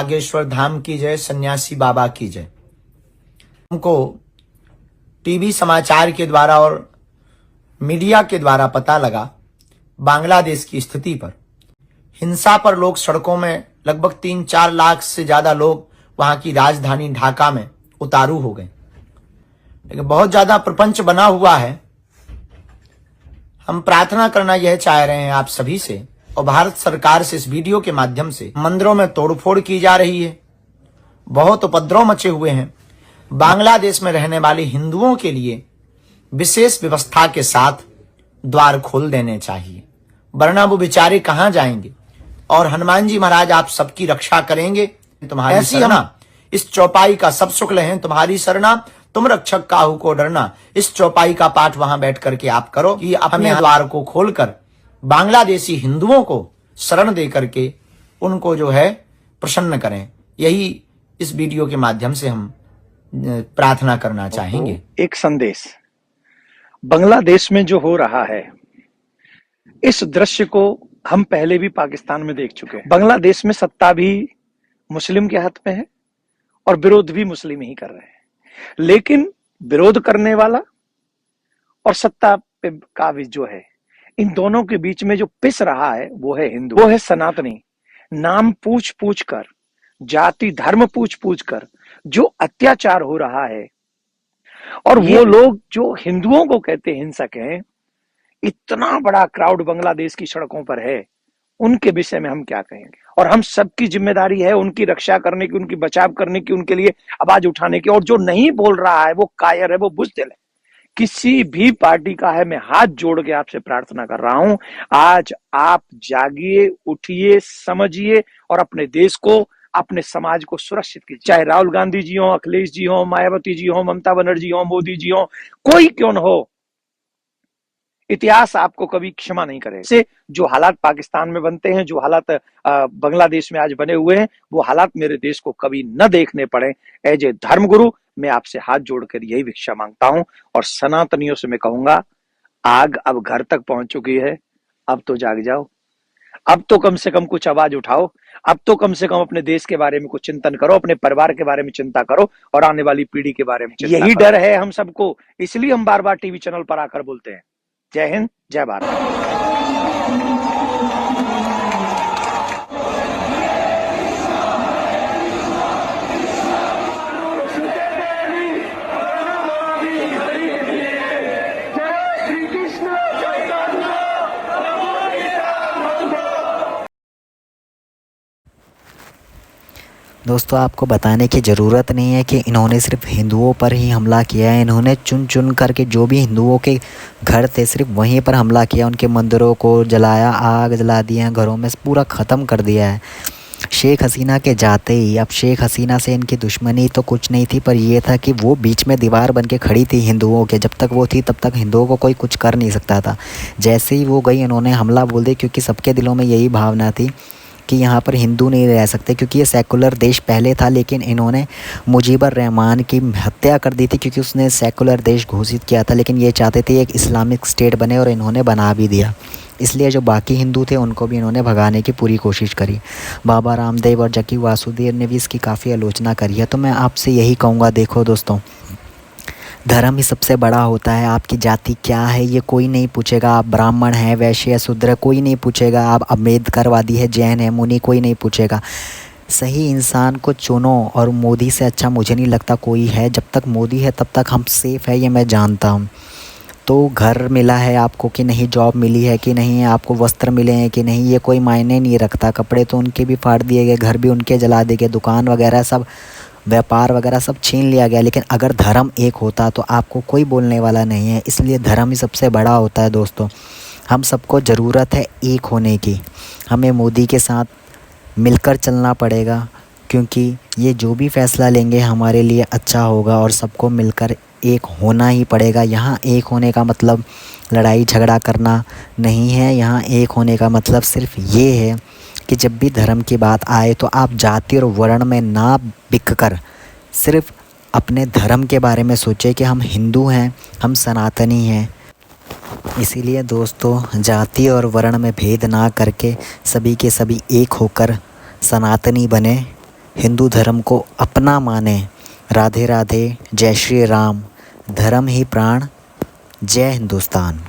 नागेश्वर धाम की जय, सन्यासी बाबा की जय। हमको टीवी समाचार के द्वारा और मीडिया के द्वारा पता लगा बांग्लादेश की स्थिति पर। हिंसा पर लोग सड़कों में लगभग 3-4 लाख से ज्यादा लोग वहां की राजधानी ढाका में उतारू हो गए। लेकिन बहुत ज्यादा प्रपंच बना हुआ है। हम प्रार्थना करना यह चाह रहे हैं आप सभी से और भारत सरकार से, इस वीडियो के माध्यम से मंदिरों में तोड़फोड़ की जा रही है, बहुत उपद्रव मचे हुए हैं। बांग्लादेश में रहने वाले हिंदुओं के लिए विशेष व्यवस्था के साथ द्वार खोल देने चाहिए, वरना वो बेचारे कहां जाएंगे। और हनुमान जी महाराज आप सबकी रक्षा करेंगे। तुम्हारी शरणा इस चौपाई का, सब शुक्ल हैं तुम्हारी शरणा, तुम रक्षक काहू को डरना। इस चौपाई का पाठ वहां बैठ करके आप करो कि अपने द्वार को खोलकर बांग्लादेशी हिंदुओं को शरण दे करके उनको जो है प्रसन्न करें। यही इस वीडियो के माध्यम से हम प्रार्थना करना चाहेंगे। एक संदेश, बांग्लादेश में जो हो रहा है, इस दृश्य को हम पहले भी पाकिस्तान में देख चुके हैं। बांग्लादेश में सत्ता भी मुस्लिम के हाथ में है और विरोध भी मुस्लिम ही कर रहे हैं, लेकिन विरोध करने वाला और सत्ता पे काबिज जो है, इन दोनों के बीच में जो पिस रहा है वो है हिंदू, वो है सनातनी। नाम पूछ पूछ कर, जाति धर्म पूछ पूछ कर जो अत्याचार हो रहा है, और वो लोग जो हिंदुओं को कहते हिंसक हैं, इतना बड़ा क्राउड बांग्लादेश की सड़कों पर है, उनके विषय में हम क्या कहेंगे। और हम सबकी जिम्मेदारी है उनकी रक्षा करने की, उनकी बचाव करने की, उनके लिए आवाज उठाने की। और जो नहीं बोल रहा है वो कायर है, वो बुज़दिल है, किसी भी पार्टी का है। मैं हाथ जोड़ के आपसे प्रार्थना कर रहा हूं, आज आप जागिए, उठिए, समझिए और अपने देश को, अपने समाज को सुरक्षित कीजिए। चाहे राहुल गांधी जी हो, अखिलेश जी हो, मायावती जी हो, ममता बनर्जी हो, मोदी जी हो, कोई क्यों न हो, इतिहास आपको कभी क्षमा नहीं करेगा। से जो हालात पाकिस्तान में बनते हैं, जो हालात बांग्लादेश में आज बने हुए हैं, वो हालात मेरे देश को कभी न देखने पड़े। एज ए धर्मगुरु मैं आपसे हाथ जोड़कर यही भिक्षा मांगता हूं। और सनातनियों से मैं कहूंगा, आग अब घर तक पहुंच चुकी है, अब तो जाग जाओ, अब तो कम से कम कुछ आवाज उठाओ, अब तो कम से कम अपने देश के बारे में कुछ चिंतन करो, अपने परिवार के बारे में चिंता करो और आने वाली पीढ़ी के बारे में चिंता करो। यही डर है हम सबको, इसलिए हम बार बार टीवी चैनल पर आकर बोलते हैं। जय हिंद, जय भारत। दोस्तों, आपको बताने की ज़रूरत नहीं है कि इन्होंने सिर्फ हिंदुओं पर ही हमला किया है। इन्होंने चुन चुन करके जो भी हिंदुओं के घर थे सिर्फ वहीं पर हमला किया, उनके मंदिरों को जलाया, आग जला दी है, घरों में पूरा ख़त्म कर दिया है। शेख हसीना के जाते ही, अब शेख हसीना से इनकी दुश्मनी तो कुछ नहीं थी, पर यह था कि वो बीच में दीवार बन के खड़ी थी हिंदुओं के। जब तक वो थी तब तक हिंदुओं को कोई कुछ कर नहीं सकता था। जैसे ही वो गई, इन्होंने हमला बोल दिया, क्योंकि सबके दिलों में यही भावना थी कि यहाँ पर हिंदू नहीं रह सकते, क्योंकि ये सेकुलर देश पहले था। लेकिन इन्होंने मुजीबर रहमान की हत्या कर दी थी, क्योंकि उसने सेकुलर देश घोषित किया था, लेकिन ये चाहते थे एक इस्लामिक स्टेट बने और इन्होंने बना भी दिया। इसलिए जो बाकी हिंदू थे उनको भी इन्होंने भगाने की पूरी कोशिश करी। बाबा रामदेव और जक्की वासुदेव ने भी इसकी काफ़ी आलोचना करी है। तो मैं आपसे यही कहूँगा, देखो दोस्तों, धर्म ही सबसे बड़ा होता है। आपकी जाति क्या है ये कोई नहीं पूछेगा, आप ब्राह्मण हैं, वैश्य है, शूद्र है, कोई नहीं पूछेगा, आप अम्बेडकरवादी है, जैन है, मुनि, कोई नहीं पूछेगा। सही इंसान को चुनो, और मोदी से अच्छा मुझे नहीं लगता कोई है। जब तक मोदी है तब तक हम सेफ़ है, ये मैं जानता हूँ। तो घर मिला है आपको कि नहीं, जॉब मिली है कि नहीं, आपको वस्त्र मिले हैं कि नहीं, ये कोई मायने नहीं रखता। कपड़े तो उनके भी फाड़ दिए गए, घर भी उनके जला दिए गए, दुकान वगैरह सब, व्यापार वगैरह सब छीन लिया गया। लेकिन अगर धर्म एक होता तो आपको कोई बोलने वाला नहीं है। इसलिए धर्म ही सबसे बड़ा होता है। दोस्तों, हम सबको ज़रूरत है एक होने की। हमें मोदी के साथ मिलकर चलना पड़ेगा, क्योंकि ये जो भी फ़ैसला लेंगे हमारे लिए अच्छा होगा, और सबको मिलकर एक होना ही पड़ेगा। यहाँ एक होने का मतलब लड़ाई झगड़ा करना नहीं है। यहाँ एक होने का मतलब सिर्फ ये है कि जब भी धर्म की बात आए तो आप जाति और वर्ण में ना बिक कर सिर्फ अपने धर्म के बारे में सोचें कि हम हिंदू हैं, हम सनातनी हैं। इसीलिए दोस्तों, जाति और वर्ण में भेद ना करके सभी के सभी एक होकर सनातनी बने। हिंदू धर्म को अपना माने। राधे राधे, जय श्री राम, धर्म ही प्राण, जय हिंदुस्तान।